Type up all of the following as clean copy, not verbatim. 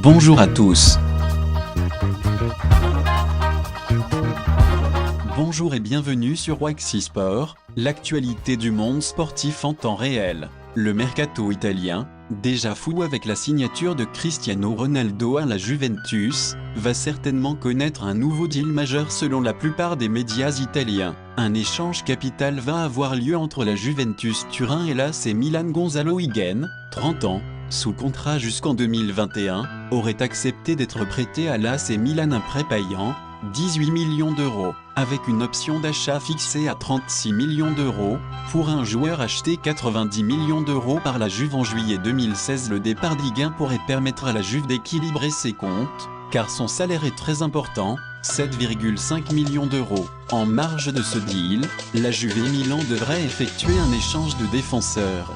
Bonjour à tous. Bonjour et bienvenue sur Waxi Sport, l'actualité du monde sportif en temps réel. Le mercato italien, déjà fou avec la signature de Cristiano Ronaldo à la Juventus, va certainement connaître un nouveau deal majeur selon la plupart des médias italiens. Un échange capital va avoir lieu entre la Juventus Turin et l'AC Milan. Gonzalo Higuaín, 30 ans, sous contrat jusqu'en 2021, aurait accepté d'être prêté à l'AC Milan, un prêt payant 18 millions d'euros, avec une option d'achat fixée à 36 millions d'euros, pour un joueur acheté 90 millions d'euros par la Juve en juillet 2016. Le départ d'Higuaín pourrait permettre à la Juve d'équilibrer ses comptes, car son salaire est très important, 7,5 millions d'euros. En marge de ce deal, la Juve et Milan devraient effectuer un échange de défenseurs.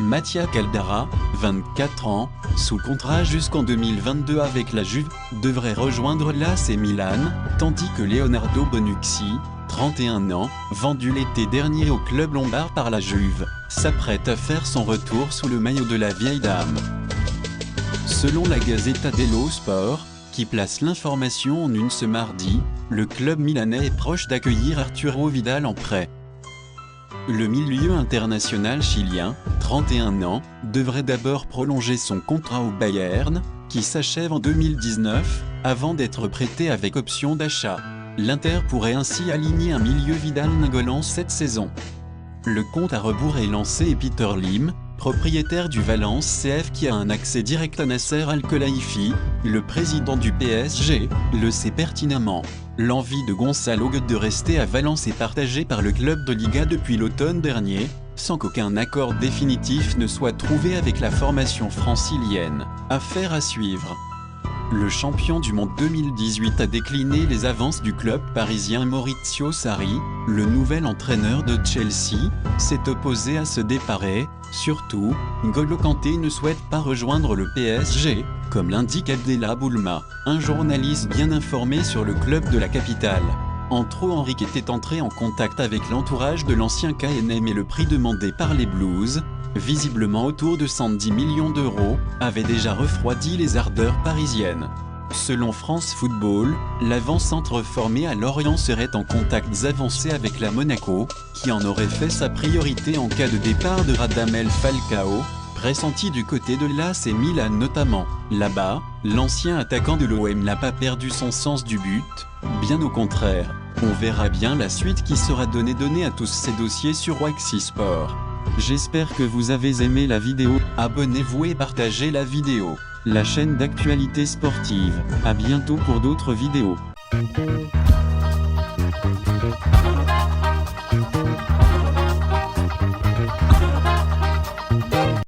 Mattia Caldara, 24 ans, sous contrat jusqu'en 2022 avec la Juve, devrait rejoindre l'AC Milan, tandis que Leonardo Bonucci, 31 ans, vendu l'été dernier au club lombard par la Juve, s'apprête à faire son retour sous le maillot de la vieille dame. Selon la Gazzetta dello Sport, qui place l'information en une ce mardi, le club milanais est proche d'accueillir Arturo Vidal en prêt. Le milieu international chilien, 31 ans, devrait d'abord prolonger son contrat au Bayern, qui s'achève en 2019, avant d'être prêté avec option d'achat. L'Inter pourrait ainsi aligner un milieu Vidal-Nainggolan cette saison. Le compte à rebours est lancé et Peter Lim, propriétaire du Valence CF qui a un accès direct à Nasser Al-Khelaifi, le président du PSG, le sait pertinemment. L'envie de Gonçalo Guedes de rester à Valence est partagée par le club de Liga depuis l'automne dernier, sans qu'aucun accord définitif ne soit trouvé avec la formation francilienne. Affaire à suivre. Le champion du monde 2018 a décliné les avances du club parisien. Maurizio Sarri, le nouvel entraîneur de Chelsea, s'est opposé à ce départ et, surtout, N'Golo Kanté ne souhaite pas rejoindre le PSG, comme l'indique Abdellah Boulma, un journaliste bien informé sur le club de la capitale. Antero Henrique était entré en contact avec l'entourage de l'ancien KNM et le prix demandé par les Blues, visiblement autour de 110 millions d'euros, avait déjà refroidi les ardeurs parisiennes. Selon France Football, l'avant-centre formé à Lorient serait en contacts avancés avec la Monaco, qui en aurait fait sa priorité en cas de départ de Radamel Falcao, pressenti du côté de l'AC Milan notamment. Là-bas, l'ancien attaquant de l'OM n'a pas perdu son sens du but, bien au contraire. On verra bien la suite qui sera donnée à tous ces dossiers sur Waxi Sport. J'espère que vous avez aimé la vidéo, abonnez-vous et partagez la vidéo. La chaîne d'actualité sportive. À bientôt pour d'autres vidéos.